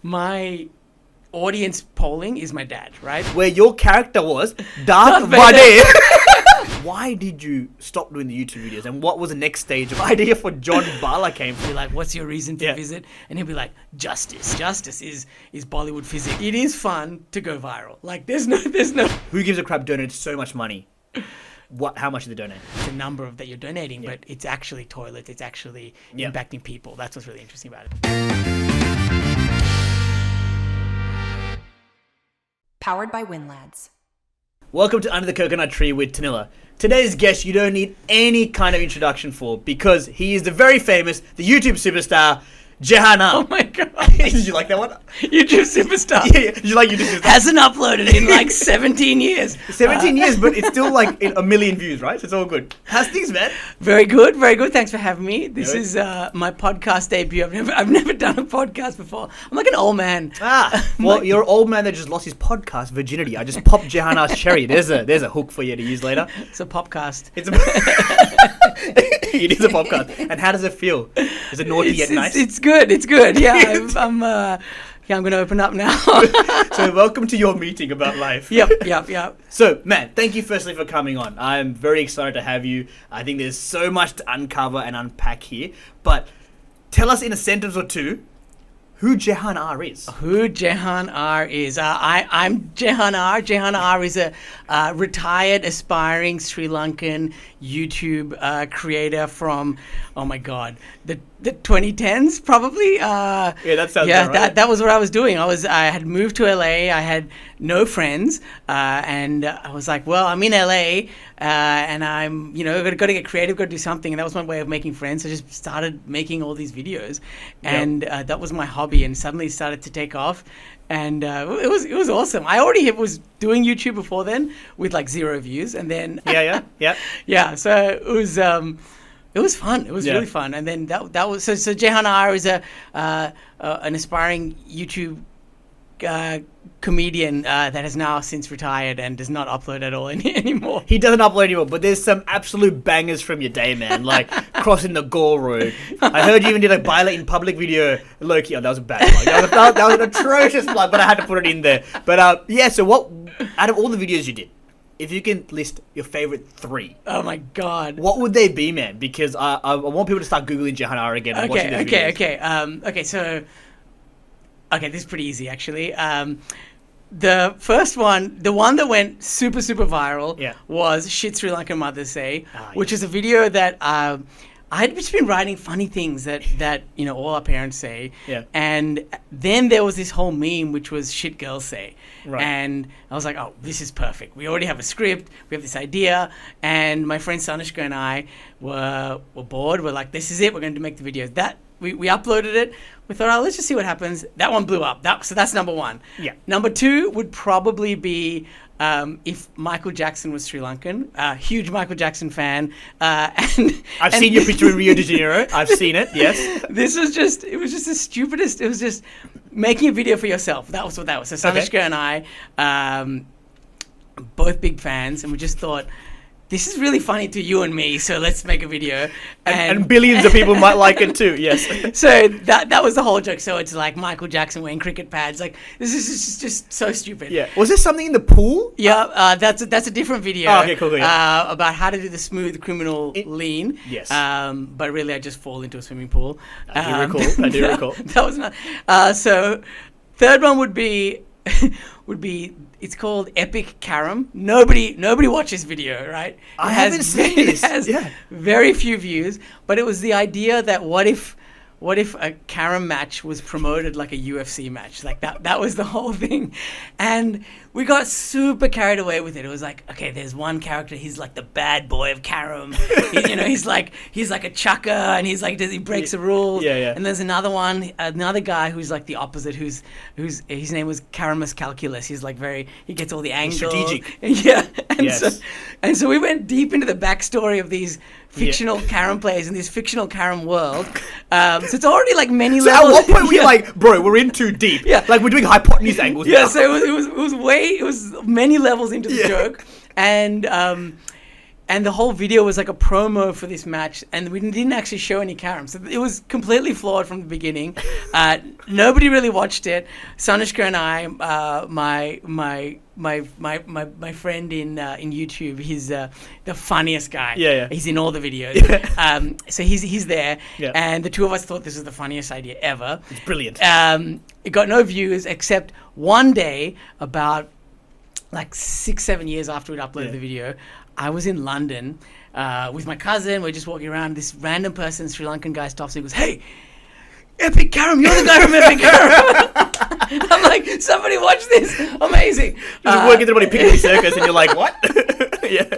My audience polling is my dad, right? Where your character was Darth Vader. Why did you stop doing the YouTube videos, and what was the next stage of idea for John Bala came from? Be like, what's your reason to visit? And he'll be like, justice. Justice is Bollywood physics. It is fun to go viral. Like, there's no. Who gives a crap donated so much money? How much do they donate? It's a number of that you're donating, but it's actually toilets. It's actually impacting people. That's what's really interesting about it. Powered by WinLads. Welcome to Under the Coconut Tree with Tanila. Today's guest you don't need any kind of introduction for because he is the very famous, the YouTube superstar, Jehan R. Oh my god. Did you like that one? YouTube superstar. Yeah. Did you like YouTube superstar? Hasn't uploaded in like 17 years. 17 years, but it's still like a million views, right? So it's all good. How's things, man? Very good, very good. Thanks for having me. This is my podcast debut. I've never done a podcast before. I'm like an old man. Well, you're an old man that just lost his podcast virginity. I just popped Jehan R's cherry. There's a hook for you to use later. It's a popcast. It is a podcast. And how does it feel? Is it naughty yet nice? It's good. It's good. Yeah, I'm going to open up now. So welcome to your meeting about life. Yep. So, man, thank you firstly for coming on. I'm very excited to have you. I think there's so much to uncover and unpack here. But tell us in a sentence or two who Jehan R is. Who Jehan R is. I'm Jehan R. Jehan R is a retired, aspiring Sri Lankan YouTube creator from, oh my God, the 2010s probably. Yeah, that sounds right. That was what I was doing. I had moved to LA. I had no friends, and I was like, well, I'm in LA, and I'm got to get creative, got to do something, and that was my way of making friends. So I just started making all these videos, and that was my hobby, and suddenly it started to take off. And it was awesome. I already was doing YouTube before then with like 0 views, and then yeah. So it was fun. It was really fun. And then that was so. Jehan R is an aspiring YouTube comedian that has now since retired and does not upload at all anymore. He doesn't upload anymore, but there's some absolute bangers from your day, man. Like crossing the Gore Road. I heard you even did a Bala in public video. Loki, that was a bad plug. That was an atrocious plug, but I had to put it in there. But so what? Out of all the videos you did, if you can list your favorite 3. Oh my God. What would they be, man? Because I want people to start Googling Jehan R again and watching these videos. Okay, this is pretty easy actually. The first one, the one that went super viral was Shit Sri Lankan Mothers Say, which is a video that I had just been writing funny things that all our parents say. Yeah. And then there was this whole meme which was Shit Girls Say. Right. And I was like, oh, this is perfect. We already have a script. We have this idea. And my friend Sanishka and I were bored. We're like, this is it. We're going to make the video. We uploaded it. We thought, oh, let's just see what happens. That one blew up. So that's number 1. Yeah. Number 2 would probably be if Michael Jackson was Sri Lankan. Huge Michael Jackson fan. And I've seen your picture in Rio de Janeiro. I've seen it. Yes. It was just the stupidest. It was just making a video for yourself. That was what that was. So Sanishka and I, both big fans, and we just thought, this is really funny to you and me, so let's make a video. And billions of people might like it too, yes. So that was the whole joke. So it's like Michael Jackson wearing cricket pads. Like, this is just so stupid. Yeah. Was there something in the pool? Yeah, that's a different video. Oh, okay, cool. Yeah. About how to do the smooth criminal lean. Yes. But really, I just fall into a swimming pool. I do recall. That was not. So third one would be... it's called Epic Carom. Nobody watches video, right? I haven't seen this. It has very few views, but it was the idea that what if a carom match was promoted like a UFC match? Like that was the whole thing. And we got super carried away with it. It was like, okay, there's one character, he's like the bad boy of carom. He's like a chucker, and he breaks the rules. Yeah. And there's another guy who's like the opposite, whose his name was Caramus Calculus. He's like he gets all the angles. Strategic. Yeah. And so we went deep into the backstory of these fictional carom players in this fictional carom world. So it's already like many levels. At what point were you like, bro, we're in too deep? Yeah. Like we're doing hypotenuse angles. Yeah, so it was many levels into the joke. And and the whole video was like a promo for this match, and we didn't actually show any Karam, so it was completely flawed from the beginning. Nobody really watched it. Sanushka and I, my friend in YouTube, he's the funniest guy. Yeah. He's in all the videos. So he's there, and the two of us thought this was the funniest idea ever. It's brilliant. It got no views except one day, about like 6-7 years after we'd uploaded the video. I was in London with my cousin. We're just walking around. This random person, Sri Lankan guy, stops and goes, "Hey, Epic Karam, you're the guy from Epic Karam." I'm like, somebody watch this. Amazing. Just working through a Piccadilly Circus and you're like, what? Yeah.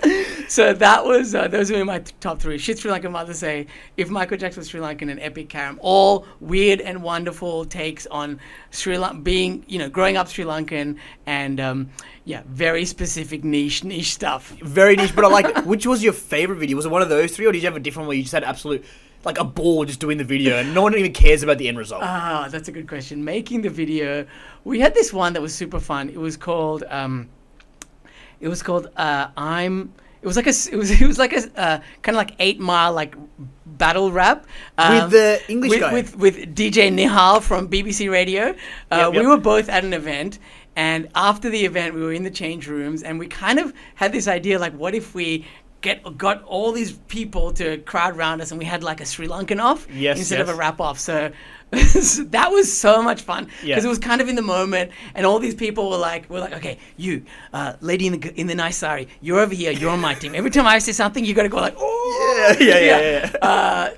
So that was, those were my top three. Shit Sri Lankan Mother Say, If Michael Jackson was Sri Lankan, and Epic Karam. All weird and wonderful takes on Sri Lanka, being, growing up Sri Lankan, and very specific niche stuff. Very niche, but I like, which was your favorite video? Was it one of those three, or did you have a different one where you just had absolute, like a ball just doing the video and no one even cares about the end result? That's a good question. Making the video, we had this one that was super fun. It was called it was like a kind of like 8 Mile like battle rap with the English guy, with DJ Nihal from BBC Radio. We were both at an event, and after the event we were in the change rooms, and we kind of had this idea, like, what if we got all these people to crowd around us and we had like a Sri Lankan off instead of a rap off. So that was so much fun because it was kind of in the moment, and all these people were like, okay, you lady in the nice sari, you're over here, you're on my team. Every time I say something, you got to go like, oh yeah.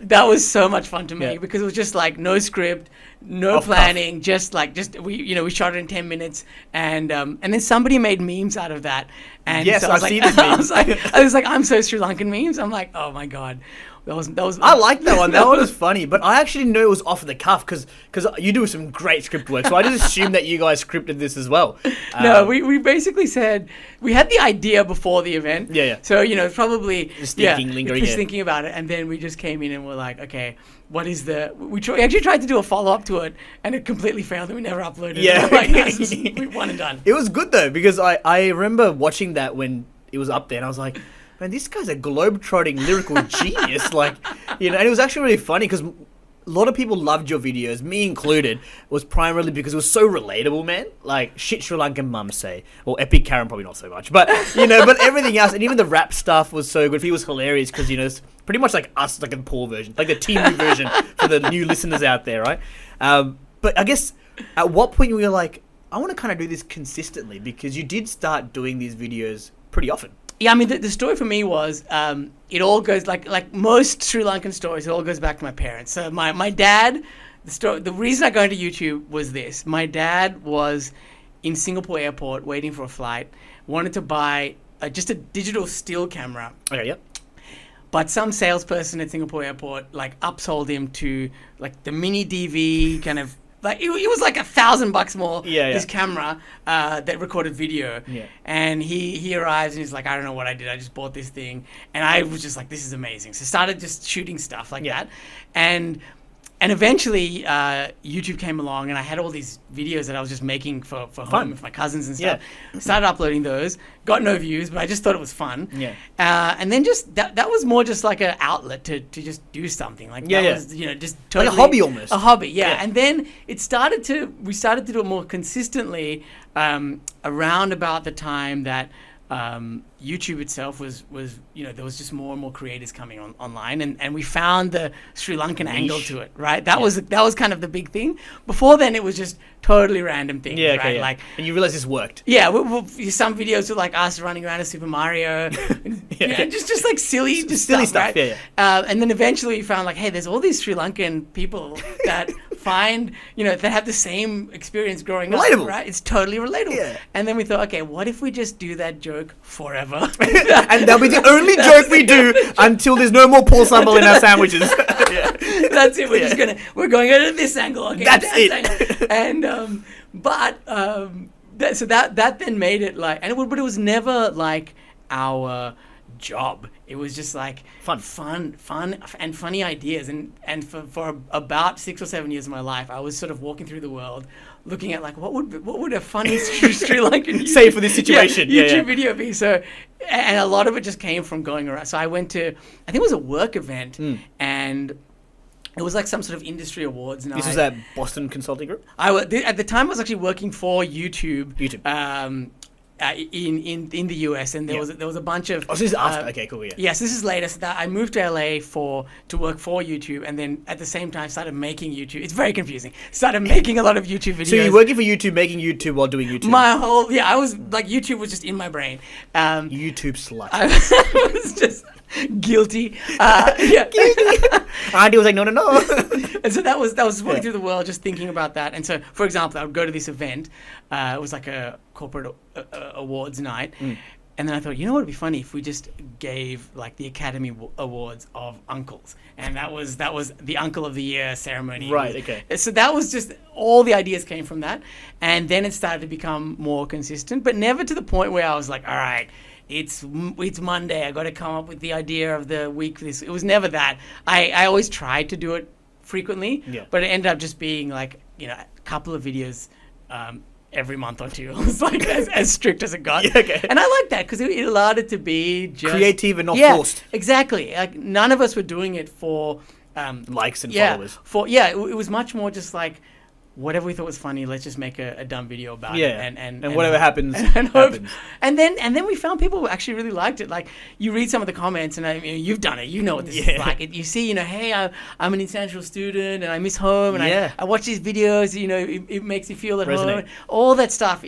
That was so much fun to me because it was just like no script, no planning, just we shot it in 10 minutes, and then somebody made memes out of that. And yes, so I've seen this meme. I was like, I'm so Sri Lankan memes. I'm like, oh my god. That was. I like that one. That one was funny, but I actually knew it was off the cuff because you do some great script work. So I just assumed that you guys scripted this as well. No, we basically said we had the idea before the event. Yeah. So probably just lingering, thinking about it, and then we just came in and we're like, okay, what is the? We actually tried to do a follow up to it, and it completely failed, and we never uploaded it. Yeah, Like, we one and done. It was good though because I remember watching that when it was up there, and I was like, man, this guy's a globe-trotting lyrical genius. Like, and it was actually really funny because a lot of people loved your videos, me included, was primarily because it was so relatable, man. Like, shit Sri Lankan mums say. Or Epic Karam, probably not so much. But, but everything else, and even the rap stuff was so good. He was hilarious because, it's pretty much like us, like a poor version. Like the Timu version for the new listeners out there, right? But I guess, at what point you were like, I want to kind of do this consistently, because you did start doing these videos pretty often. Yeah, I mean, the story for me was, it all goes, like most Sri Lankan stories, it all goes back to my parents. So my dad, the reason I got into YouTube was this. My dad was in Singapore airport waiting for a flight, wanted to buy just a digital still camera. Okay, yep. But some salesperson at Singapore airport, like, upsold him to, like, the mini DV kind of, like, it was like $1,000 more, this camera that recorded video. Yeah. And he arrives and he's like, I don't know what I did. I just bought this thing. And I was just like, this is amazing. So started just shooting stuff like that. And eventually YouTube came along, and I had all these videos that I was just making for home with my cousins and stuff. Yeah. Started uploading those. Got no views, but I just thought it was fun. Yeah. And then just that was more just like an outlet to just do something. Like that was, just totally like a hobby almost. A hobby, yeah. And then we started to do it more consistently around about the time that YouTube itself was there was just more and more creators coming online, and we found the Sri Lankan angle to it, right? That was kind of the big thing. Before then, it was just totally random things, right? Like, and you realize this worked. Yeah, some videos were like us running around as Super Mario, just like silly stuff, right? Yeah. And then eventually we found, like, hey, there's all these Sri Lankan people that find that have the same experience growing up, right? It's totally relatable. Yeah. And then we thought, okay, what if we just do that joke forever? And that'll be the only joke we do until there's no more Paul Sambal in our sandwiches. That's it. We're going at this angle. Okay, that's it. Angle. And so that then made it like, but it was never like our job. It was just like fun and funny ideas. And for about 6 or 7 years of my life, I was sort of walking through the world looking at like what would a funny Sri Lankan say for this situation YouTube video be. So, and a lot of it just came from going around. So I went to, I think it was a work event, and it was like some sort of industry awards. And this was at Boston Consulting Group. At the time I was actually working for YouTube. In the US, and there was a bunch of. Oh, so this is after. Okay, cool. Yeah. Yes, this is later. So that I moved to LA to work for YouTube, and then at the same time started making YouTube. It's very confusing. Started making a lot of YouTube videos. So you're working for YouTube, making YouTube while doing YouTube. I was like, YouTube was just in my brain. YouTube slut. I was just guilty. Guilty. Andy was like, no. And so that was walking through the world, just thinking about that. And so, for example, I would go to this event. It was like a corporate awards night. And then I thought, you know what would be funny if we just gave like the Academy Awards of uncles, and that was the Uncle of the Year ceremony. Right. Okay. So that was just all the ideas came from that, and then it started to become more consistent, but never to the point where I was like, all right, it's Monday, I got to come up with the idea of the week. It was never that. I always tried to do it frequently, but it ended up just being like, you know, a couple of videos every month or two. It was like as strict as it got. And I like that because it allowed it to be just creative and not forced. Exactly. Like none of us were doing it for likes and followers. It was much more just like whatever we thought was funny, let's just make a dumb video about it. And whatever happens, happens. And then we found people who actually really liked it. Like you read some of the comments, and you've done it. You know what this is like. You see, you know, hey, I'm an international student, and I miss home, and I watch these videos. You know, it makes you feel at home. All that stuff.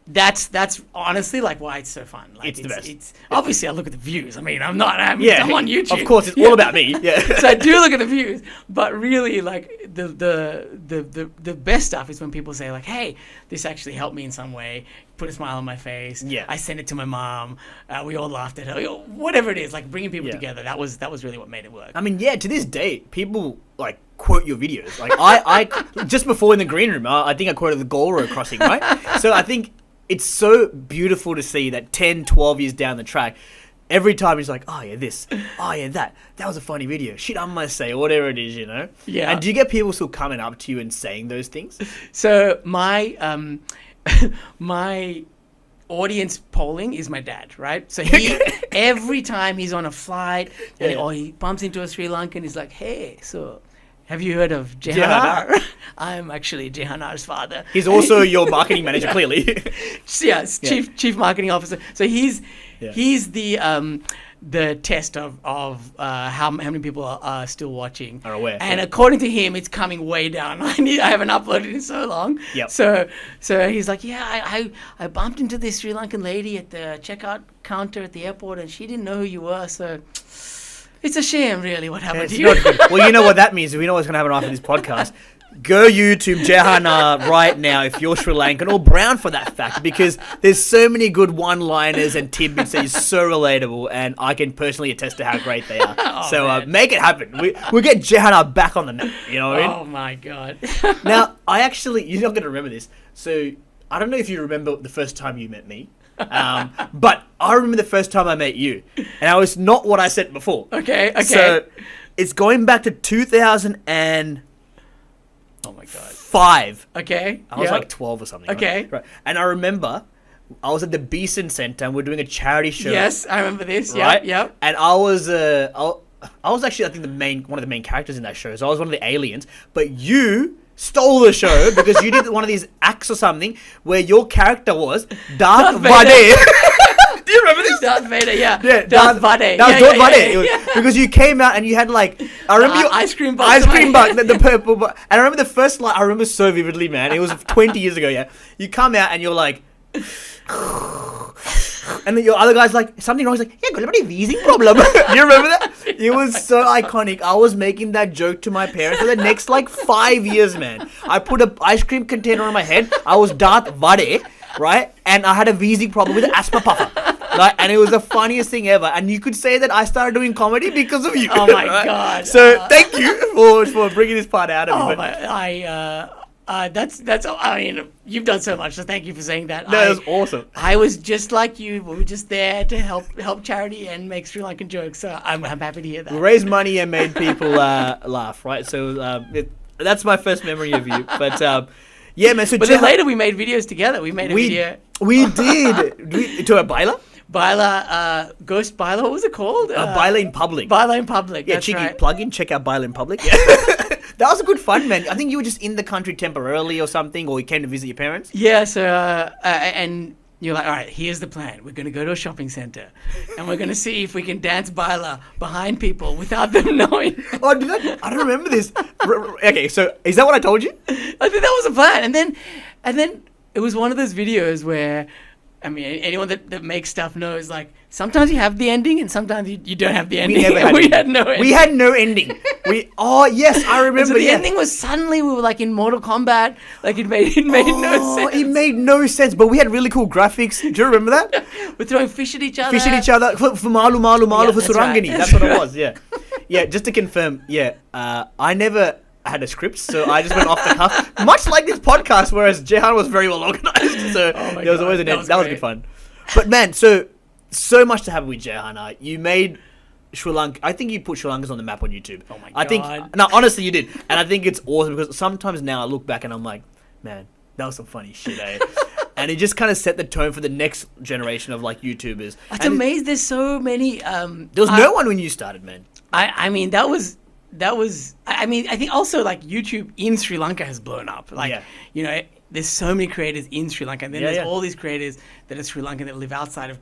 That's honestly like why it's so fun. Like it's the best. It's obviously I look at the views. I mean, I'm on YouTube. Of course, it's all about me. Yeah. So I do look at the views, but really like the best stuff is when people say like, hey, this actually helped me in some way, put a smile on my face. I sent it to my mom. We all laughed at her. Whatever it is, like bringing people together. That was really what made it work. I mean, to this day, people like quote your videos. Like I just before in the green room, I think I quoted the Goro crossing, right? So I think it's so beautiful to see that 10, 12 years down the track, every time he's like, oh yeah, this, oh yeah, that was a funny video. Shit, I must say, or whatever it is, you know? Yeah. And do you get people still coming up to you and saying those things? So my my audience polling is my dad, right? So he every time he's on a flight or he bumps into a Sri Lankan, he's like, hey, so have you heard of Jehan R? I'm actually Jehan R's father. He's also your marketing manager, clearly. Chief marketing officer. So he's the test of how many people are still watching. Are aware. And according to him, it's coming way down. I haven't uploaded in so long. Yep. So he's like, I bumped into this Sri Lankan lady at the checkout counter at the airport, and she didn't know who you were. So it's a shame, really, what happened to you. Not good. Well, you know what that means. We know what's going to happen after this podcast. Go YouTube Jehan R right now if you're Sri Lankan or brown for that fact, because there's so many good one-liners and tidbits that is so relatable, and I can personally attest to how great they are. Make it happen. We'll get Jehan R back on the net. You know what I mean? Oh my god. Now, you're not going to remember this. So I don't know if you remember the first time you met me. But I remember the first time I met you, and I was not what I said before. Okay. So it's going back to 2000 and oh my god, 5. Okay. I was like 12 or something. Okay. Right. And I remember I was at the Beeson Center and we're doing a charity show. Yes, I remember this. Right? Yep. And I was actually I think one of the main characters in that show. So I was one of the aliens, but you stole the show because you did one of these acts or something where your character was Darth Vader. Do you remember this? Darth Vader, yeah. Darth Vader. That was Darth Vader. Because you came out and you had like, I remember your ice cream bug, the purple bug. And I remember the first line, I remember so vividly, man. It was 20 years ago, yeah. You come out and you're like, and then your other guy's like, something wrong. He's like, yeah, got a bloody wheezing problem. You remember that? It was so iconic. I was making that joke to my parents for the next like 5 years, man. I put an ice cream container on my head. I was Darth Vader, right? And I had a wheezing problem with an asthma puffer. Right? And it was the funniest thing ever. And you could say that I started doing comedy because of you. Oh my god. So thank you for bringing this part out of me. That's. I mean, you've done so much, so thank you for saying that. That was awesome. I was just like you. We were just there to help charity and make Sri Lankan jokes. So I'm happy to hear that. We raised money and made people laugh, right? So That's my first memory of you. But yeah, man. So but then later we made videos together. We made a video. We did. To a Bala? Bala, Ghost Bala, what was it called? Bala in Public. Bala in Public, yeah, that's cheeky right. plug-in, check out Bala in Public. Yeah. That was a good fun, man. I think you were just in the country temporarily or something, or you came to visit your parents. Yeah, so, and you're like, all right, here's the plan. We're going to go to a shopping center, and we're going to see if we can dance Bala behind people without them knowing. Oh, I don't remember this. Okay, so is that what I told you? I think that was the plan. And then it was one of those videos where, I mean, anyone that makes stuff knows, like, sometimes you have the ending and sometimes you don't have the ending. We had no ending. We had no ending. Yes, I remember. So the ending was suddenly we were like in Mortal Kombat. Like it made no sense. It made no sense, but we had really cool graphics. Do you remember that? We're throwing fish at each other. For malu for Surangani. Right. That's what it was, yeah. Yeah, just to confirm, I never had a script, so I just went off the cuff. Much like this podcast, whereas Jehan was very well organized. So there was always an end. That was good fun. But man, so much to have with Jehan R. You made Sri Lanka. I think you put Sri Lankas on the map on YouTube. Oh my god. I think no, honestly you did. And I think it's awesome because sometimes now I look back and I'm like, man, that was some funny shit, eh? And it just kind of set the tone for the next generation of like YouTubers. It's amazing. There's so many. There was no one when you started, man. I mean, that was. I mean, I think also like YouTube in Sri Lanka has blown up. Like, you know, there's so many creators in Sri Lanka, and then there's all these creators that are Sri Lankan that live outside of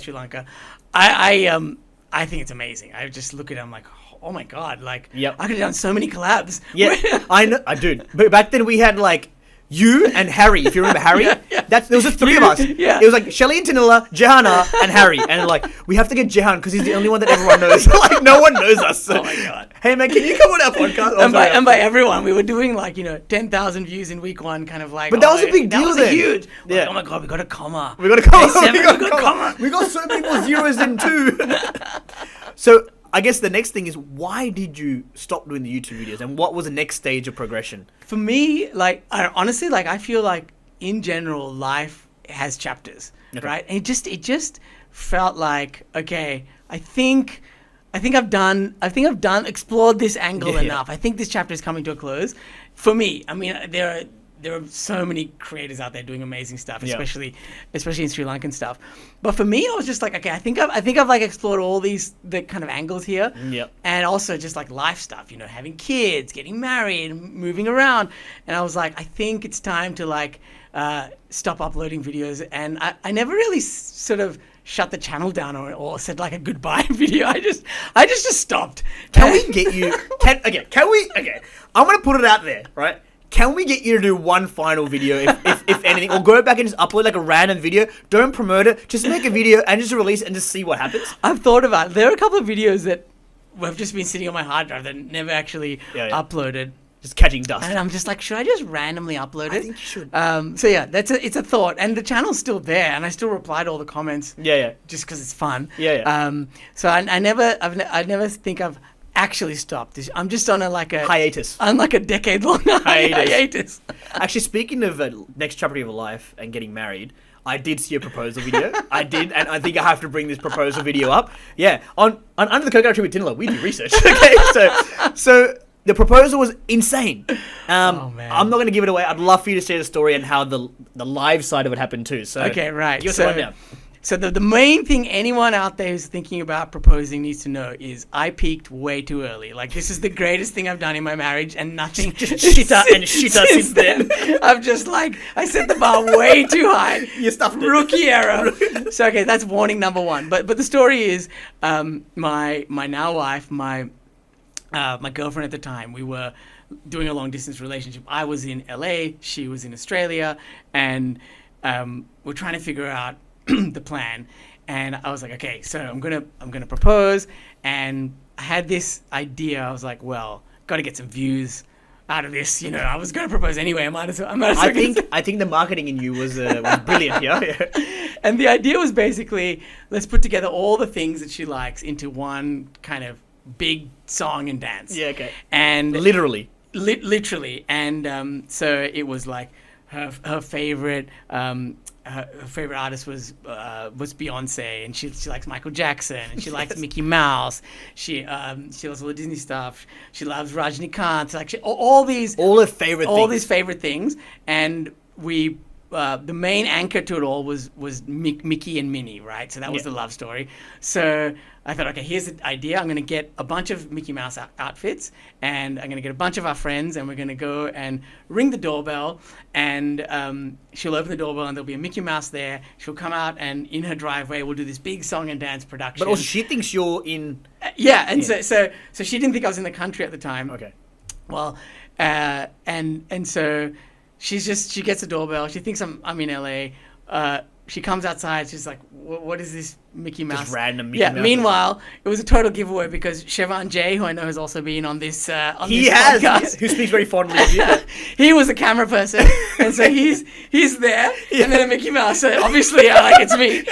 Sri Lanka. I think it's amazing. I just look at it, I'm like, oh my god, like I could have done so many collabs. Yeah, I know, I do. But back then we had like you and Harry, if you remember Harry. There was just three of us. It was like Shelly and Tanila, Jehan R, and Harry. And like, we have to get Jehan because he's the only one that everyone knows. Like, no one knows us. So, oh my god. Hey man, can you come on our podcast? And by everyone, we were doing like, 10,000 views in week one, kind of like. But that was a big deal then. Huge. Like, oh my god, we got a comma. We got a comma. We got a comma. We got so many more zeros than two. So I guess the next thing is, why did you stop doing the YouTube videos, and what was the next stage of progression? For me, like, honestly, like, I feel like in general, life has chapters, right? And it just felt like, okay, I think I've explored this angle enough. I think this chapter is coming to a close. For me, I mean, there are so many creators out there doing amazing stuff, especially in Sri Lankan stuff. But for me, I was just like, okay, I think I've like explored all the kind of angles here, and also just like life stuff, having kids, getting married, moving around. And I was like, I think it's time to like stop uploading videos. And I never really sort of shut the channel down or said like a goodbye video. I just stopped. Can we get you? Okay, I'm gonna put it out there, right? Can we get you to do one final video, if anything, or go back and just upload like a random video? Don't promote it. Just make a video and just release it and just see what happens. I've thought about it. There are a couple of videos that have just been sitting on my hard drive that never actually uploaded. Just catching dust. And I'm just like, should I just randomly upload it? I think you should. So yeah, it's a thought, and the channel's still there, and I still reply to all the comments. Just because it's fun. So I never think I've actually stopped. I'm just on a hiatus. On like a decade-long hiatus. Actually, speaking of next chapter of your life and getting married, I did see a proposal video. I did, and I think I have to bring this proposal video up. Yeah, on Under the Coconut Tree with Tanila, we do research. Okay, so the proposal was insane. Oh man, I'm not going to give it away. I'd love for you to share the story and how the live side of it happened too. So okay, right. Give us a rundown. So the main thing anyone out there who's thinking about proposing needs to know is I peaked way too early. Like, this is the greatest thing I've done in my marriage, and nothing shitter since then. I've just like, I set the bar way too high. You stuffed it. Rookie error. So okay, that's warning number one. But the story is, my now wife, my girlfriend at the time, we were doing a long distance relationship. I was in LA, she was in Australia, and we're trying to figure out the plan. And I was like, okay, so I'm gonna propose. And I had this idea. I was like, well, got to get some views out of this. I was gonna propose anyway. I think the marketing in you was brilliant. Yeah. And the idea was basically, let's put together all the things that she likes into one kind of big song and dance. Yeah. Okay. And literally. Literally. And so it was like her favorite artist was Beyonce, and she likes Michael Jackson, and she likes Mickey Mouse. She loves all the Disney stuff. She loves Rajnikant. Like all these favorite things, and we. The main anchor to it all was Mickey and Minnie, right? So that was the love story. So I thought, okay, here's the idea. I'm going to get a bunch of Mickey Mouse outfits, and I'm going to get a bunch of our friends, and we're going to go and ring the doorbell, and she'll open the doorbell, and there'll be a Mickey Mouse there. She'll come out, and in her driveway, we'll do this big song and dance production. But also, she thinks you're in... So she didn't think I was in the country at the time. Okay. Well, and so... she gets the doorbell. She thinks I'm in LA. She comes outside. She's like, "What is this Mickey Mouse?" Just random Mickey Mouse. Meanwhile, it was a total giveaway because Jehan J, who I know has also been on this podcast, who speaks very fondly of you. He was a camera person, and so he's there, and then a Mickey Mouse. So obviously, it's me,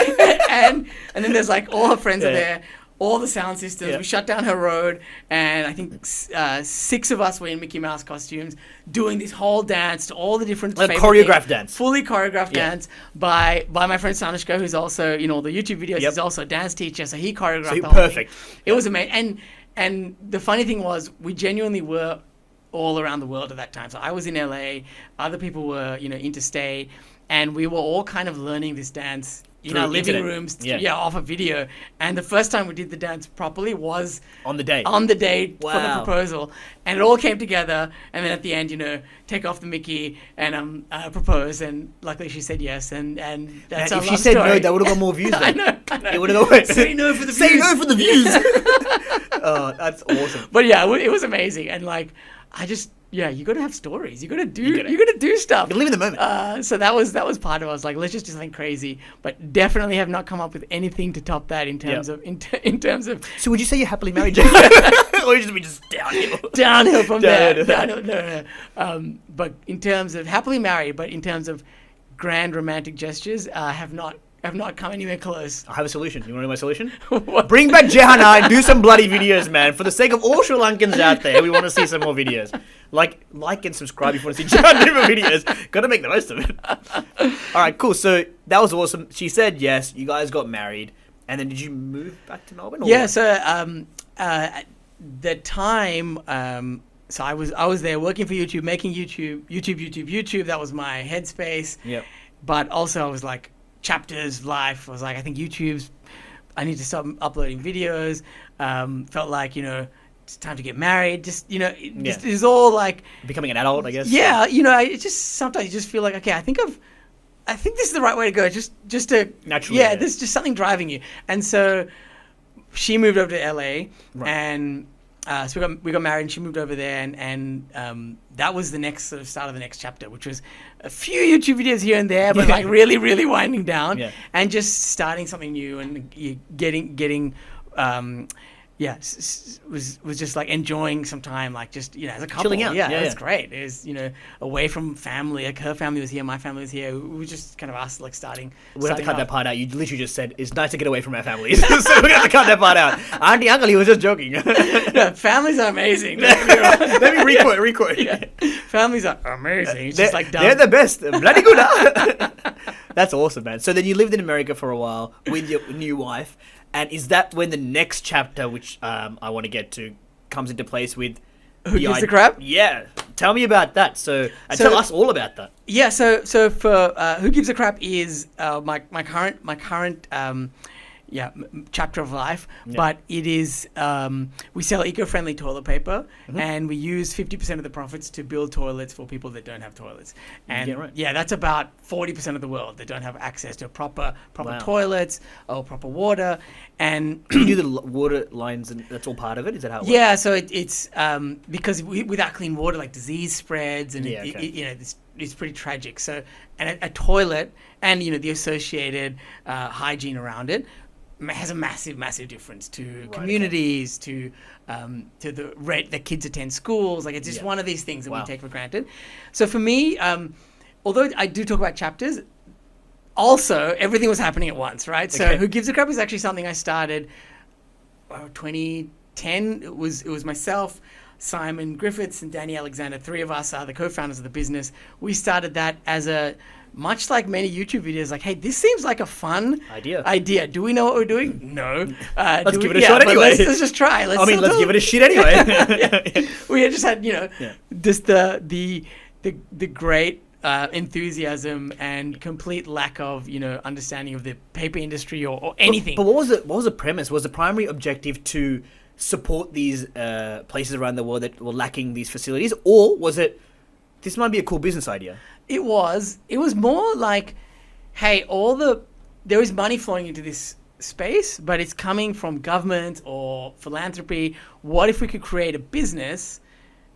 and then there's like all her friends are there. All the sound systems. We shut down her road, and I think 6 of us were in Mickey Mouse costumes doing this whole dance to all the different choreographed dance, fully choreographed dance by my friend Sanushka, who's also in all the YouTube videos. He's also a dance teacher, so he choreographed the whole thing. It was amazing, and the funny thing was we genuinely were all around the world at that time. So I was in LA, other people were interstate, and we were all kind of learning this dance in our living rooms, off a video. And the first time we did the dance properly was on the day for the proposal, and it all came together. And then at the end, take off the Mickey and propose. And luckily, she said yes. And that's our love story. If she said no, that would have got more views. I know. It would have gone. Say no for the views. Say no for the views. Oh, that's awesome. But yeah, it was amazing. And like, you got to have stories. You got to do stuff. You live in the moment. So that was part of it. I was like, let's just do something crazy, but definitely have not come up with anything to top that in terms of in terms of. So would you say you're happily married, Jay? Or you just downhill? Downhill from there. No. But in terms of happily married, but in terms of grand romantic gestures, have not come anywhere close. I have a solution. You want to know my solution? Bring back Jehan R and do some bloody videos, man. For the sake of all Sri Lankans out there, we want to see some more videos. Like and subscribe if you want to see Jehan do more videos. Got to make the most of it. All right, cool. So that was awesome. She said yes. You guys got married, and then did you move back to Melbourne? Yeah. So at the time. So I was there working for YouTube, making YouTube. That was my headspace. Yep. But also I was like, chapters life. I was like, I think I need to stop uploading videos. Felt like it's time to get married. It's all like becoming an adult, I guess. Yeah, it's just sometimes you just feel like, okay, I think this is the right way to go. Just to naturally. Yeah, there's just something driving you. And so she moved over to LA, and so we got married, and she moved over there, and that was the next sort of start of the next chapter, which was a few YouTube videos here and there, but like really, really winding down, and just starting something new and getting was just like enjoying some time, like just as a couple, chilling out. It was great. It was away from family. Like her family was here, my family was here. We were just kind of us like starting. We'll have to cut that part out. You literally just said it's nice to get away from our families, so we're gonna have to cut that part out. Auntie, uncle, he was just joking. No, families are amazing. Let me record. Yeah. Families are amazing. It's just like dumb. They're the best. Bloody good. That's awesome, man. So then you lived in America for a while with your new wife. And is that when the next chapter, which I want to get to, comes into place with... Who Gives a Crap? Yeah. Tell me about that. So tell us all about that. Yeah, so for Who Gives a Crap is my current chapter of life, but it is we sell eco-friendly toilet paper, and we use 50% of the profits to build toilets for people that don't have toilets. And that's about 40% of the world that don't have access to proper toilets or proper water. And you do the water lines, and that's all part of it. Is that how it works? Yeah, so it's because without clean water, like disease spreads, and it's pretty tragic. So, and a toilet and the associated hygiene around it has a massive difference to communities, to the rate that kids attend schools. Like, it's just one of these things that we take for granted. So for me, although I do talk about chapters, also everything was happening at once, right? So Who Gives a Crap is actually something I started 2010. It was myself, Simon Griffiths and Danny Alexander, three of us are the co-founders of the business. We started that as a, much like many YouTube videos, like, hey, this seems like a fun idea. Do we know what we're doing? No. Let's give it a shot anyway. Let's just try. Let's give it a shit anyway. Yeah. We had just had, just the great enthusiasm and complete lack of, understanding of the paper industry or anything. But what was the premise? Was the primary objective to support these places around the world that were lacking these facilities, or was it, this might be a cool business idea? It was more like, hey, there is money flowing into this space, but it's coming from government or philanthropy. What if we could create a business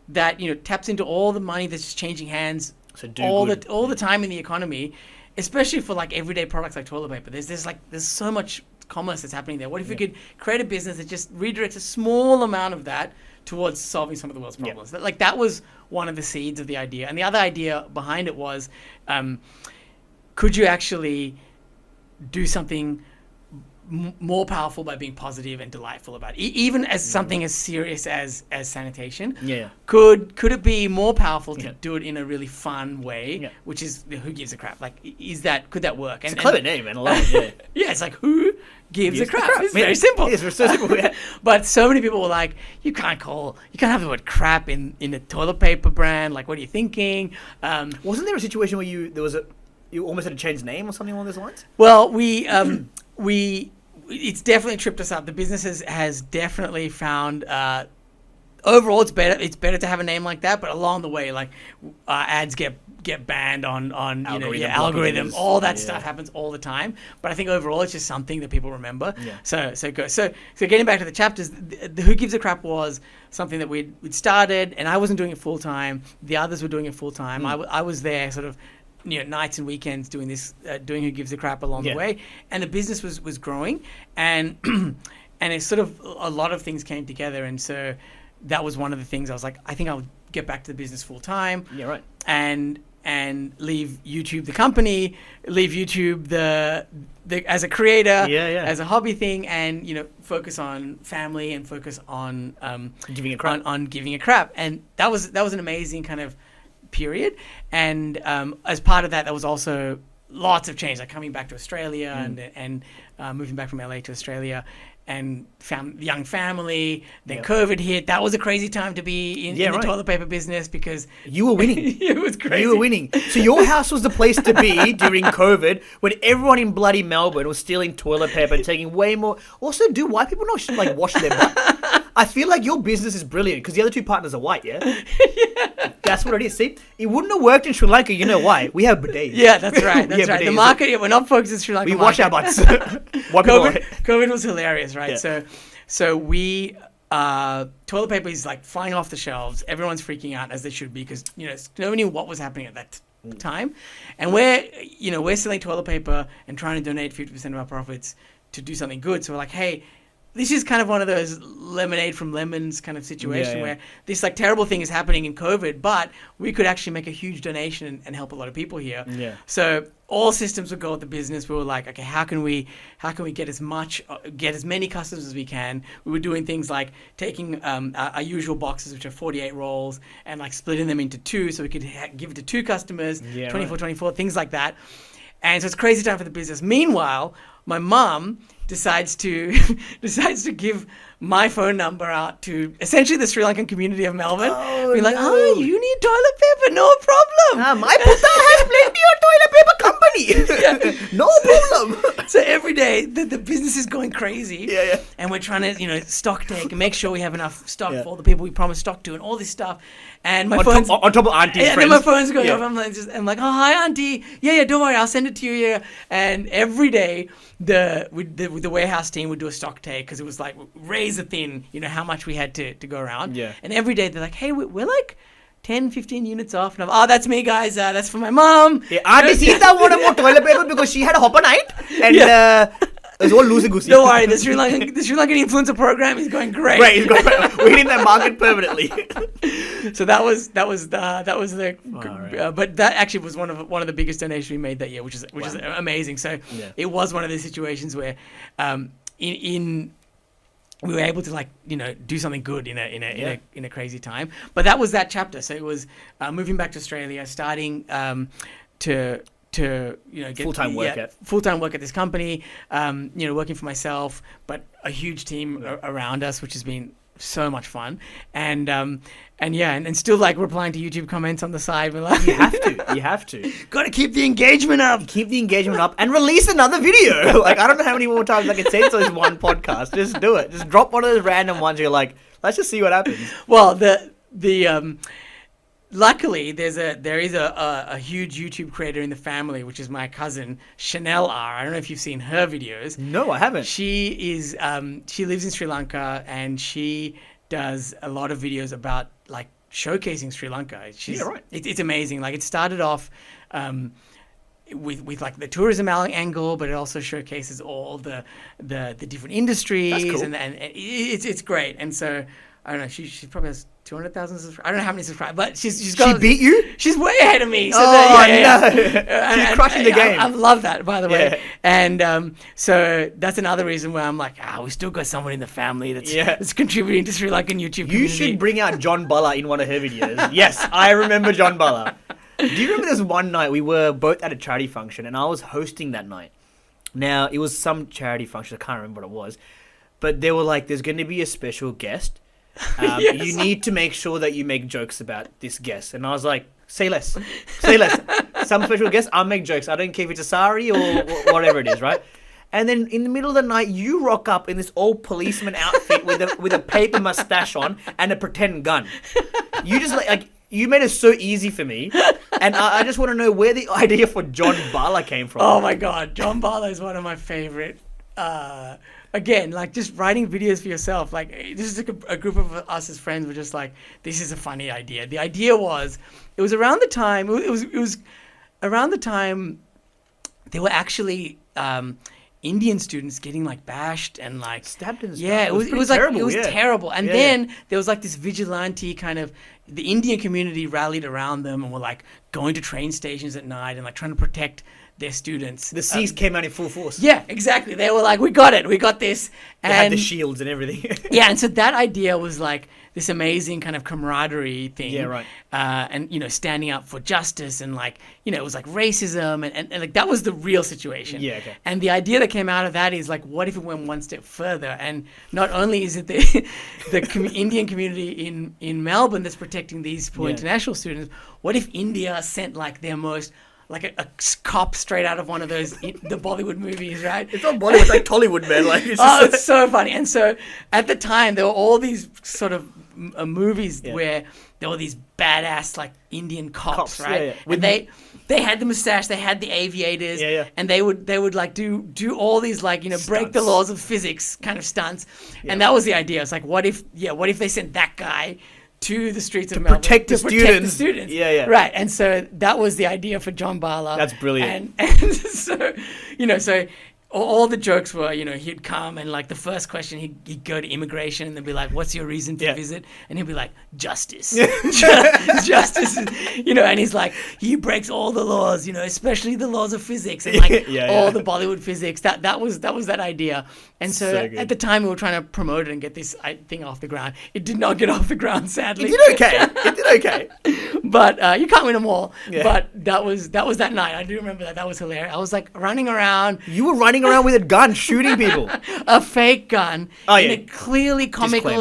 that, taps into all the money that's just changing hands all the time in the economy, especially for like everyday products like toilet paper. There's so much commerce that's happening there. What if we could create a business that just redirects a small amount of that towards solving some of the world's problems? That was one of the seeds of the idea. And the other idea behind it was, could you actually do something more powerful by being positive and delightful about it? Even as something as serious as sanitation. Could it be more powerful to do it in a really fun way, which is who gives a crap? Like, could that work? It's a clever name, and I love it. Yeah, it's like, who gives a crap? It's very simple. It's so simple. Yeah. But so many people were like, you can't have the word crap in a toilet paper brand. Like, what are you thinking? Wasn't there a situation where you almost had to change name or something along those lines? Well, it's definitely tripped us up. The business has definitely found, overall it's better to have a name like that, but along the way, like, ads get banned on algorithm, all that stuff happens all the time. But I think overall it's just something that people remember. So getting back to the chapters, the Who Gives a Crap was something that we'd started, and I wasn't doing it full time. The others were doing it full time. I was there sort of, nights and weekends doing this, doing Who Gives a Crap along the way, and the business was growing, and and it's sort of a lot of things came together, and so that was one of the things I was like, I think I'll get back to the business full time, and leave YouTube the company, leave YouTube the as a creator, as a hobby thing, and focus on family and focus on giving a crap. On giving a crap, and that was an amazing kind of period. And as part of that, there was also lots of change, like coming back to Australia and moving back from LA to Australia, and young family. Then COVID hit. That was a crazy time to be in the toilet paper business, because you were winning. It was crazy. You were winning. So your house was the place to be during COVID, when everyone in bloody Melbourne was stealing toilet paper and taking way more. Also, do white people not wash their butt? I feel like your business is brilliant because the other two partners are white. Yeah. That's what it is. See, it wouldn't have worked in Sri Lanka. You know why? We have bidets. Yeah, that's right. That's right. The market. We're not focused in Sri Lanka. We wash our butts. COVID was hilarious, right? Yeah. So we toilet paper is like flying off the shelves. Everyone's freaking out, as they should be, because nobody knew what was happening at that time, and we're selling toilet paper and trying to donate 50% of our profits to do something good. So we're like, hey, this is kind of one of those lemonade from lemons kind of situation where this like terrible thing is happening in COVID, but we could actually make a huge donation and help a lot of people here. Yeah. So all systems would go at the business. We were like, okay, how can we get as many customers as we can? We were doing things like taking our usual boxes, which are 48 rolls, and like splitting them into two, so we could give it to two customers, 24, things like that. And so it's a crazy time for the business. Meanwhile, my mum decides to give my phone number out to essentially the Sri Lankan community of Melbourne. Being like, you need toilet paper? No problem. My puta has plenty of toilet paper company. No problem. So every day the business is going crazy. And we're trying to stock take and make sure we have enough stock for all the people we promised stock to and all this stuff. And my phone's on top of auntie's friends. And my phone's going off. I'm like, oh, hi auntie. Yeah, don't worry, I'll send it to you. Yeah. And every day the warehouse team would do a stock take, because it was like razor thin, how much we had to go around. Yeah. And every day they're like, hey, we're like 10, 15 units off. And I'm, that's me, guys. That's for my mom. Yeah, auntie Sita wanted more toilet paper because she had a hopper night. And it was all loosey-goosey. Don't worry, the Sri Lankan influencer program is going great. We're hitting that market permanently. So that was the but that actually was one of the biggest donations we made that year, which is amazing. So it was one of those situations where in we were able to do something good in a crazy time. But that was that chapter. So it was moving back to Australia, starting to get full-time work at this company, working for myself, but a huge team around us, which has been so much fun. And still like replying to YouTube comments on the side. Like, you have to gotta keep the engagement up, and release another video. Like, I don't know how many more times I can say it to this one podcast. Just do it. Just drop one of those random ones. You're like, let's just see what happens. Well, luckily, there is a huge YouTube creator in the family, which is my cousin Jehan R. I don't know if you've seen her videos. No, I haven't. She is she lives in Sri Lanka, and she does a lot of videos about like showcasing Sri Lanka. It's amazing. Like, it started off with like the tourism angle, but it also showcases all the different industries. That's cool. and it's great. And so I don't know. She probably has 200,000 subscribers. I don't know how many subscribers, but she's got. She beat you? She's way ahead of me. So no! She's crushing the game. I love that, by the way. And so that's another reason where I'm like, we still got someone in the family that's contributing to Sri Lankan YouTube community. You should bring out John Bala in one of her videos. Yes, I remember John Bala. Do you remember this one night we were both at a charity function, and I was hosting that night? Now, it was some charity function. I can't remember what it was. But they were like, there's going to be a special guest. Yes. You need to make sure that you make jokes about this guest. And I was like, say less. Some special guest, I'll make jokes. I don't care if it's a sari or whatever it is, right? And then in the middle of the night, you rock up in this old policeman outfit with a paper mustache on and a pretend gun. You just like you made it so easy for me. And I just want to know where the idea for John Bala came from. Oh my God, John Bala is one of my favorite. Again, like, just writing videos for yourself. Like, this is like a group of us as friends were just like, this is a funny idea. The idea was, it was around the time, it was around the time there were actually Indian students getting like bashed and like stabbed and stuff. Yeah, it was terrible. It was terrible. And then there was like this vigilante kind of, the Indian community rallied around them and were like going to train stations at night and like trying to protect their students. The C's came out in full force. Yeah, exactly. They were like, we got this. And they had the shields and everything. Yeah, and so that idea was like this amazing kind of camaraderie thing. Yeah, right. And, standing up for justice and like, it was like racism and like that was the real situation. Yeah, okay. And the idea that came out of that is like, what if it went one step further? And not only is it the Indian community in Melbourne that's protecting these poor international students, what if India sent like their most, like a cop straight out of one of those the Bollywood movies, right? It's not Bollywood, it's like Tollywood, man. Like, it's so funny. And so at the time, there were all these sort of movies where there were these badass like Indian cops, right? Yeah. And they had the mustache, they had the aviators, and they would like do all these like break stunts. the laws of physics kind of stunts, and that was the idea. It's like, what if they sent that guy to the streets of Melbourne protect the students. Yeah. Right. And so that was the idea for John Bala. That's brilliant. And so, so all the jokes were, he'd come and like the first question, he'd go to immigration and they'd be like, what's your reason to visit? And he'd be like, justice. Justice. And he's like, he breaks all the laws, especially the laws of physics and like all the Bollywood physics. That was that idea. And so at the time we were trying to promote it and get this thing off the ground. It did not get off the ground, sadly. It did okay. But you can't win them all. Yeah. But that was that night. I do remember that. That was hilarious. I was like running around. You were running around with a gun shooting people. A fake gun. Oh, in a clearly comical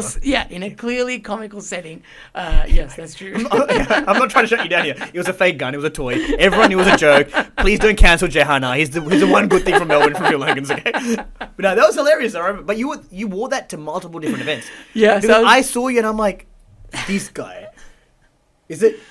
setting. Yes, that's true. I'm not trying to shut you down here. It was a fake gun. It was a toy. Everyone knew it was a joke. Please don't cancel Jehan R. He's the one good thing from Melbourne from Sri Lankans, okay? But no, that was hilarious. I remember. But you wore that to multiple different events. Yeah. So I saw you and I'm like, this guy.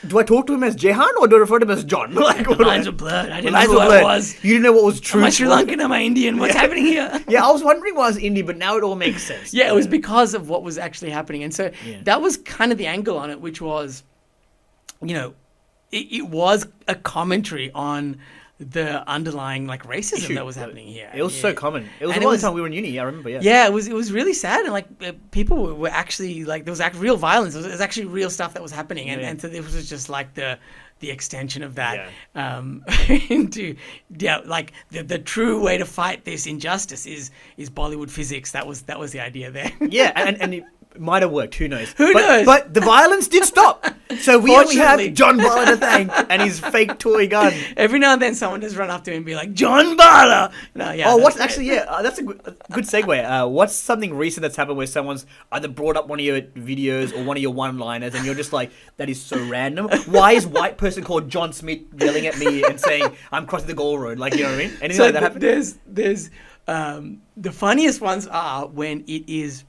Do I talk to him as Jehan or do I refer to him as John? Like, the lines were blurred. I didn't know who I was. You didn't know what was true. Am I Sri Lankan? Am I Indian? What's happening here? Yeah, I was wondering why I was Indian, but now it all makes sense. Yeah, it was because of what was actually happening. And so that was kind of the angle on it, which was, it was a commentary on the underlying like racism that was happening here. It was so common. It was And a long time we were in uni. I remember. Yeah, it was really sad, and like people were actually like there was real violence. There was actually real stuff that was happening, and so this was just like the extension of that into like the true way to fight this injustice is Bollywood physics. That was the idea there. Yeah, and it might have worked. Who knows? Who knows? But the violence did stop. So we only have John Bala to thank and his fake toy gun. Every now and then, someone does run up to him and be like, "John Bala." No, yeah. Oh, what's actually that's a good segue. What's something recent that's happened where someone's either brought up one of your videos or one of your one-liners, and you're just like, "That is so random. Why is white person called John Smith yelling at me and saying I'm crossing the goal road?" Like, you know what I mean? Anything like that happen? There's the funniest ones are when it is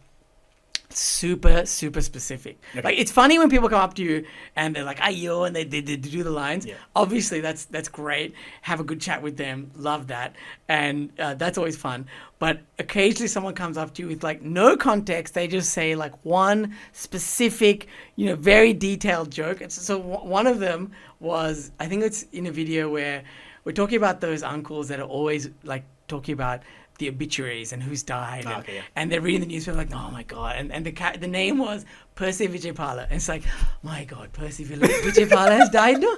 super specific. Okay. Like, it's funny when people come up to you and they're like, "Ayo," and they do the lines. Yeah. Obviously that's great. Have a good chat with them. Love that. And that's always fun. But occasionally someone comes up to you with like no context. They just say like one specific, very detailed joke. And so one of them was, I think it's in a video where we're talking about those uncles that are always like talking about the obituaries and who's died, and they're reading the newspaper like, "Oh my god!" and the name was Percy Vijaypala, and it's like, "My god, Percy Vijaypala has died now,"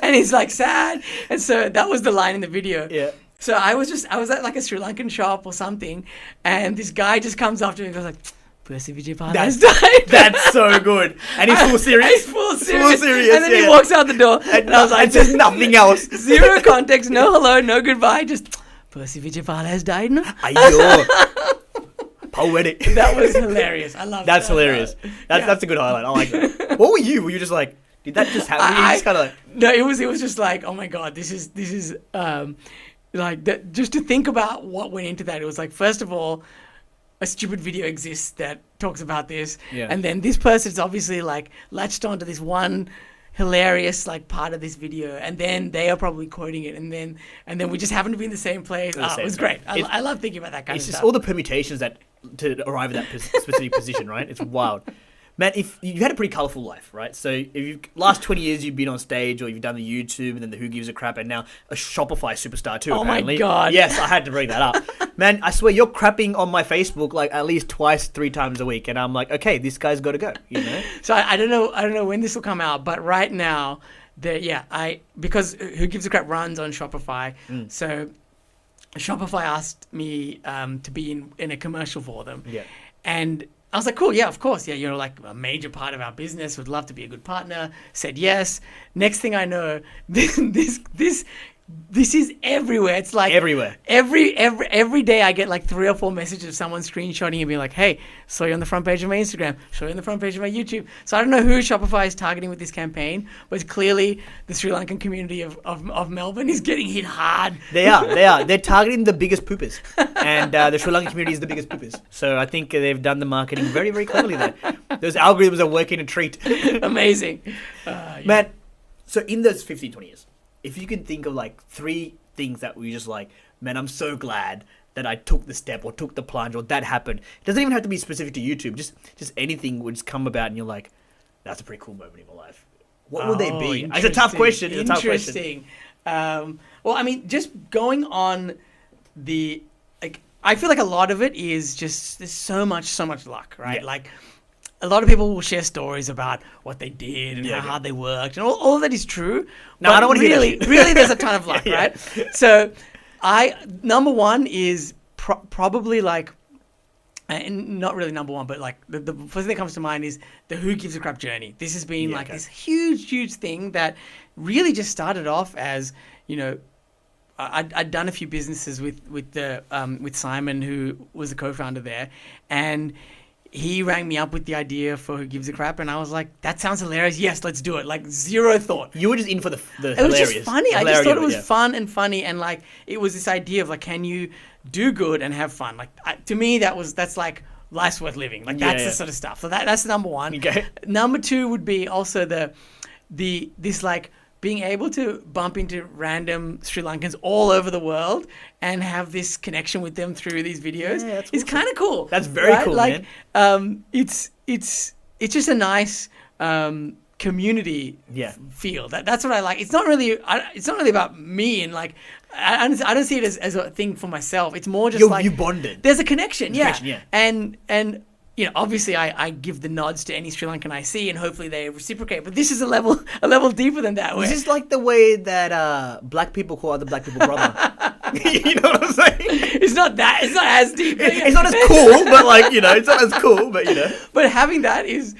and he's like sad, and so that was the line in the video. Yeah. So I was at like a Sri Lankan shop or something, and this guy just comes up to me and goes like, "Percy Vijaypala has died." That's so good. And he's full serious. He's full serious. And then he walks out the door, and I was like, "There's nothing else. Zero context, no hello, no goodbye, just." Percy Vijaypala has died now. Ayo. Poetic. That was hilarious. I love that. That's hilarious. That's a good highlight. I like that. What were you? Were you just like, did that just happen? You just kind of like... No, it was just like, oh my god, this is like that. Just to think about what went into that. It was like, first of all, a stupid video exists that talks about this, and then this person's obviously like latched onto this one hilarious like part of this video, and then they are probably quoting it, and then we just happen to be in the same place. It was great. I love thinking about that kind of stuff. It's just all the permutations that to arrive at that specific position, right? It's wild. Man, if you had a pretty colourful life, right? So if you last 20 years you've been on stage, or you've done the YouTube, and then the Who Gives a Crap, and now a Shopify superstar too. Oh apparently. My god! Yes, I had to bring that up. Man, I swear you're crapping on my Facebook like at least 2-3 times a week, and I'm like, okay, this guy's got to go. So I don't know when this will come out, but right now, because Who Gives a Crap runs on Shopify, so Shopify asked me to be in a commercial for them, and I was like, cool, yeah, of course. Yeah, you're like a major part of our business. Would love to be a good partner. Said yes. Next thing I know, this is everywhere. It's like everywhere. Every day I get like 3 or 4 messages of someone screenshotting and being like, "Hey, saw you on the front page of my Instagram. Saw you on the front page of my YouTube." So I don't know who Shopify is targeting with this campaign, but it's clearly the Sri Lankan community of Melbourne is getting hit hard. They are. They're targeting the biggest poopers, and the Sri Lankan community is the biggest poopers. So I think they've done the marketing very, very cleverly there. Those algorithms are working a treat. Amazing. Man, so in those 15, 20 years, if you can think of like 3 things that were just like, man, I'm so glad that I took the step or took the plunge or that happened. It doesn't even have to be specific to YouTube. Just anything would just come about and you're like, that's a pretty cool moment in my life. What would they be? It's a tough question. Interesting. Well, I mean, just going on the, like, I feel like a lot of it is just, there's so much luck, right? Yeah. Like, a lot of people will share stories about what they did and how hard they worked, and all of that is true. No, I don't want to hear that. Really, there's a ton of luck, right? So, number one is probably like, and not really number one, but like the first thing that comes to mind is the Who Gives a Crap journey. This has been this huge thing that really just started off as, I'd done a few businesses with Simon, who was the co-founder there, and he rang me up with the idea for Who Gives a Crap, and I was like, that sounds hilarious. Yes, let's do it. Like, zero thought. You were just in for the hilarious. It was just funny. I just thought it was fun and funny, and like, it was this idea of like, can you do good and have fun? Like, to me, that's like life's worth living. Like, that's the sort of stuff. So that's number one. Okay. Number two would be also this like, being able to bump into random Sri Lankans all over the world and have this connection with them through these videos is kind of cool. That's very cool, like, man. It's just a nice community Yeah. feel. That's what I like. It's not really about me, and like I don't see it as a thing for myself. It's more just like you bonded. There's a connection, yeah. Connection, yeah. And you know, obviously I give the nods to any Sri Lankan I see, and hopefully they reciprocate. But this is a level deeper than that. Is this like the way that black people call other black people brother? You know what I'm saying? It's not as deep. It's not as cool, but like, you know, it's not as cool, but you know. But having that is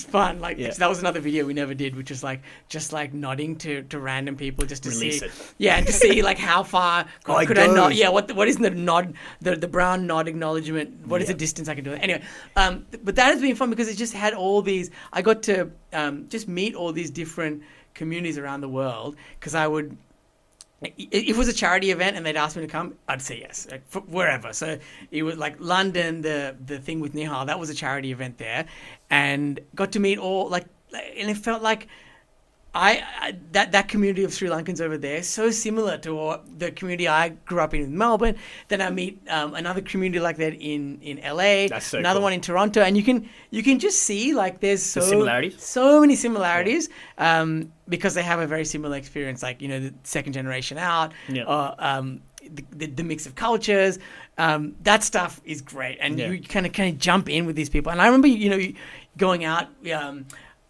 fun. Like that was another video we never did, which is like just like nodding to random people just to Release see. it. Yeah, and to see like how far could I nod? Yeah, what is the nod? The brown nod acknowledgement? What is the distance I can do it? Anyway, but that has been fun because it just had all these. I got to just meet all these different communities around the world because I would. If it was a charity event and they'd ask me to come, I'd say yes, like wherever. So it was like London, the thing with Nihal, that was a charity event there, and got to meet all like, and it felt like that community of Sri Lankans over there is so similar to the community I grew up in Melbourne. Then I meet another community like that in LA, another one in Toronto, and you can just see like there's so many similarities because they have a very similar experience, like, you know, the second generation out, the mix of cultures, that stuff is great, and you kind of jump in with these people. And I remember, you know, going out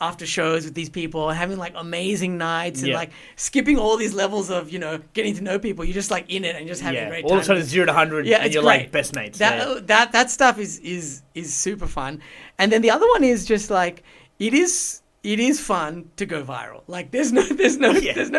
after shows with these people, having like amazing nights and like skipping all these levels of, you know, getting to know people. You're just like in it and just having a great time. All of a sudden 0 to 100 and you're great. Like best mates. That stuff is super fun. And then the other one is just like, it is fun to go viral. Like there's no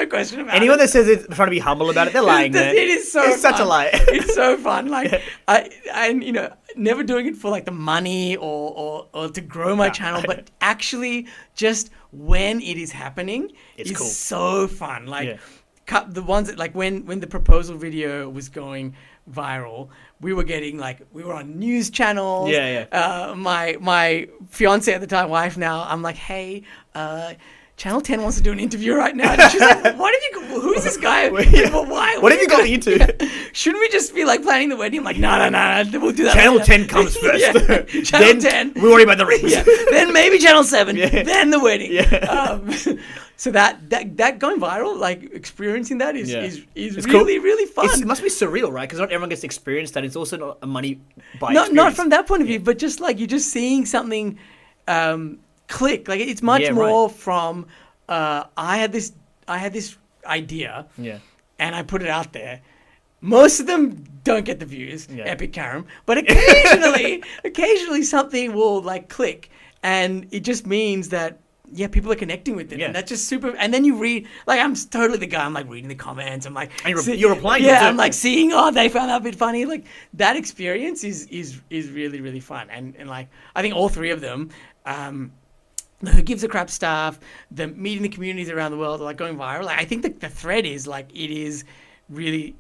question about Anyone it. that says it's trying to be humble about it, they're lying. Man. It is so it's fun. Such a lie. It's so fun. Like and you know, never doing it for like the money or to grow my channel, but actually just when it is happening, it's cool. So fun. Like the ones that, like when the proposal video was going viral, we were on news channles. My fiance at the time, wife now, I'm like, hey, Channel 10 wants to do an interview right now. And she's like, who's this guy? Why? What have you got into? Shouldn't we just be like planning the wedding? I'm like, no, we'll do that. Channel 10 comes first. Channel 10. We worry about the rings. Then maybe Channel 7. Then the wedding. So that going viral, like experiencing that is really, cool. Really fun. It must be surreal, right? Because not everyone gets to experience that. It's also not a money by experience. Not from that point of view, but just like you're just seeing something click. Like it's much more from I had this idea and I put it out there. Most of them don't get the views, epic Karam, but occasionally something will like click, and it just means that people are connecting with it, and that's just super. And then you read, like, I'm totally the guy. I'm like reading the comments. I'm like, and you're replying. Yeah, I'm like seeing, they found that a bit funny. Like that experience is really, really fun. And like I think all three of them, the Who Gives a Crap stuff, the meeting the communities around the world, like going viral. Like I think the thread is like it is really.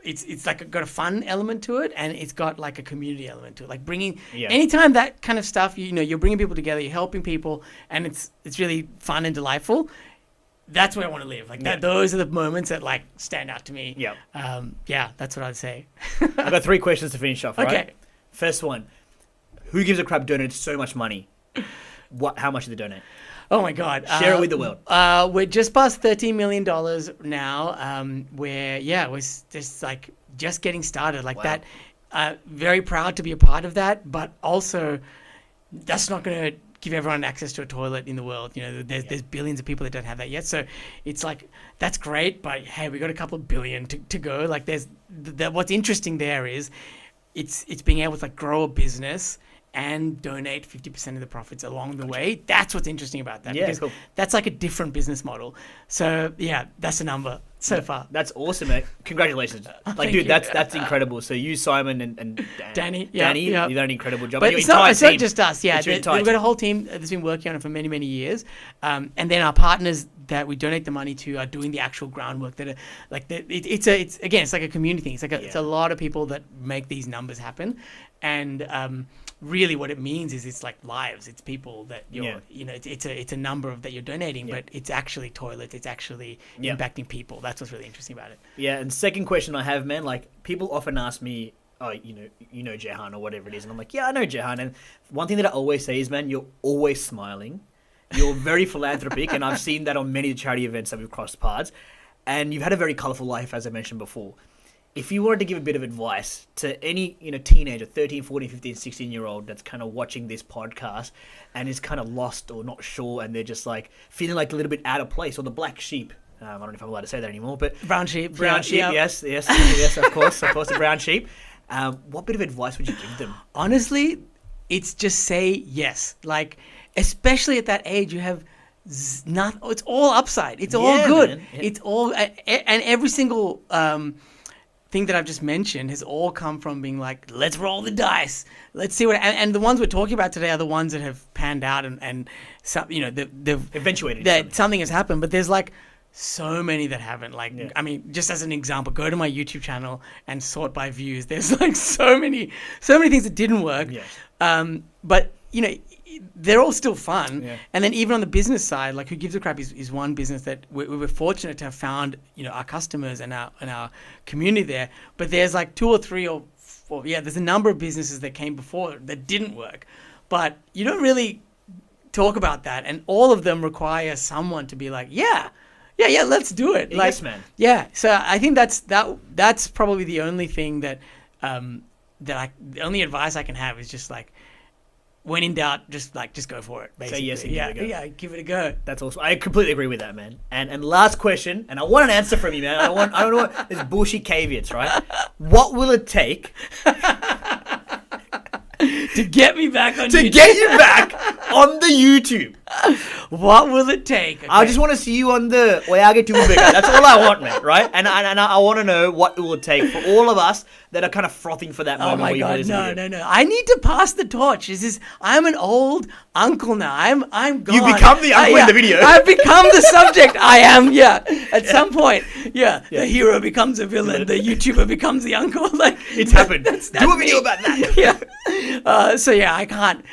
It's like got a fun element to it, and it's got like a community element to it. Like bringing anytime that kind of stuff, you know, you're bringing people together, you're helping people, and it's really fun and delightful. That's where I want to live. Like that, those are the moments that like stand out to me. That's what I'd say. I've got 3 questions to finish off. Right? Okay. First one: Who Gives a Crap donated so much money? How much did they donate? Oh my God! Share it with the world. We're just past $13 million now. We're just getting started. Like that. Very proud to be a part of that, but also that's not going to give everyone access to a toilet in the world. You know, there's billions of people that don't have that yet. So it's like that's great, but hey, we got a couple of billion to go. Like there's what's interesting there is it's being able to like grow a business and donate 50% of the profits along the way. That's what's interesting about that. Because that's like a different business model. So that's a number so far. That's awesome, mate. Congratulations. Like, dude, that's incredible. So you, Simon, and Danny, you've done an incredible job. But it's not just us. Yeah, we've got a whole team that's been working on it for many, many years. And then our partners that we donate the money to are doing the actual groundwork. That are like it's like a community thing. It's like it's a lot of people that make these numbers happen, and really what it means is it's like lives. It's people that you're, you know, it's a number of that you're donating, but it's actually toilets. It's actually impacting people. That's what's really interesting about it. Yeah. And second question I have, man, like people often ask me, oh, you know Jehan or whatever it is. And I'm like, yeah, I know Jehan. And one thing that I always say is, man, you're always smiling. You're very philanthropic, and I've seen that on many charity events that we've crossed paths. And you've had a very colourful life, as I mentioned before. If you wanted to give a bit of advice to any teenager, 13, 14, 15, 16-year-old that's kind of watching this podcast and is kind of lost or not sure, and they're just like feeling like a little bit out of place, or the black sheep. I don't know if I'm allowed to say that anymore, but brown sheep, yes, of course, the brown sheep. What bit of advice would you give them? Honestly, it's just say yes. Like, especially at that age, you have it's all upside. It's all good. Yeah. It's all, and every single thing that I've just mentioned has all come from being like, let's roll the dice. Let's see what, and the ones we're talking about today are the ones that have panned out and some, they've eventuated. That something has happened, but there's like so many that haven't. Like, I mean, just as an example, go to my YouTube channel and sort by views. There's like so many things that didn't work. Yeah. But they're all still fun. Yeah. And then even on the business side, like Who Gives a Crap is one business that we were fortunate to have found, our customers and our community there. But there's like 2 or 3 or 4, there's a number of businesses that came before that didn't work. But you don't really talk about that. And all of them require someone to be like, yeah, let's do it. Like, yes, man. Yeah. So I think that's probably the only thing that the only advice I can have is just like, when in doubt, just go for it. Basically. Say yes and give it a go. Yeah, give it a go. That's awesome. I completely agree with that, man. And last question, and I want an answer from you, man. I don't know what there's bullshit caveats, right? What will it take to get me back on YouTube? To get you back on the YouTube? What will it take? Okay. I just want to see you on the Oyage Tumbega. That's all I want, man, right? And I want to know what it will take for all of us that are kind of frothing for that moment. Oh my God, no. I need to pass the torch. I'm an old uncle now. I'm gone. You become the uncle in the video. I've become the subject. I am, at some point. Yeah. The hero becomes a villain. The YouTuber becomes the uncle. Like, it's happened. That's do a video about that. Yeah. I can't.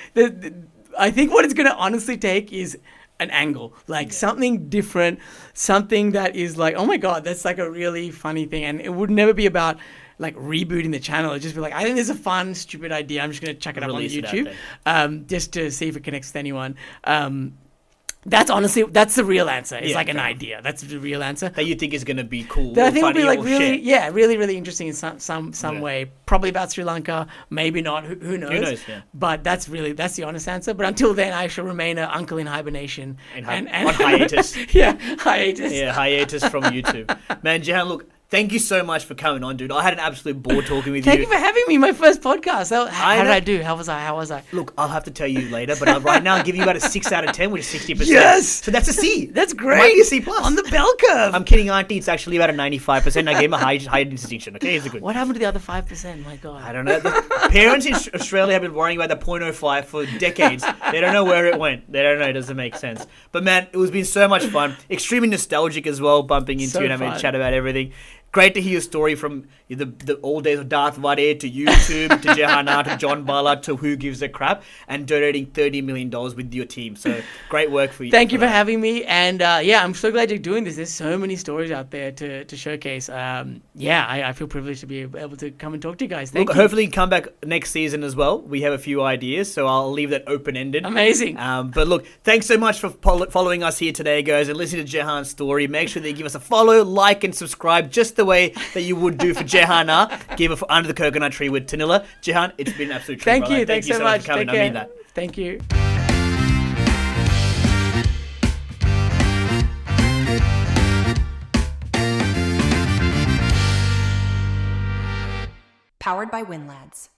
I think what it's going to honestly take is an angle, like something different, something that is like, oh my God, that's like a really funny thing. And it would never be about like rebooting the channel. It'd just be like, I think there's a fun, stupid idea. I'm just going to chuck it up on YouTube just to see if it connects with anyone. That's the real answer. It's like an idea. That's the real answer. That you think is going to be cool. That I think would be like really, really interesting in some way. Probably about Sri Lanka. Maybe not. Who knows? Who knows? Yeah. But that's the honest answer. But until then, I shall remain an uncle in hibernation and on hiatus. Hiatus. Yeah, hiatus from YouTube. Man, Jehan, look. Thank you so much for coming on, dude. I had an absolute ball talking with you. Thank you for having me. My first podcast. How did I do? How was I? Look, I'll have to tell you later, but right now I'll give you about a 6 out of 10, which is 60%. Yes! So that's a C. That's great. It might be a C+. On the bell curve. I'm kidding, Auntie. It's actually about a 95%. I gave him a high distinction, okay? It's a good. What happened to the other 5%? My God. I don't know. The parents in Australia have been worrying about the 0.05 for decades. They don't know where it went. They don't know. It doesn't make sense. But man, it was been so much fun. Extremely nostalgic as well, bumping into you and having a chat about everything. Great to hear your story from the old days of Darth Vader to YouTube to Jehan R to John Bala to Who Gives a Crap and donating $30 million with your team. So great work for you. Thank you for having me. And I'm so glad you're doing this. There's so many stories out there to showcase. I feel privileged to be able to come and talk to you guys. Thank you. Hopefully you come back next season as well. We have a few ideas, so I'll leave that open-ended. Amazing. But look, thanks so much for following us here today, guys, and listening to Jehan's story. Make sure that you give us a follow, like, and subscribe just the way that you would do for Jehan R. Give it for Under the Coconut Tree with Tanila. Jehan, it's been an absolute treat. Thank you. Thanks so much for coming. I mean that. Thank you. Powered by WinLads.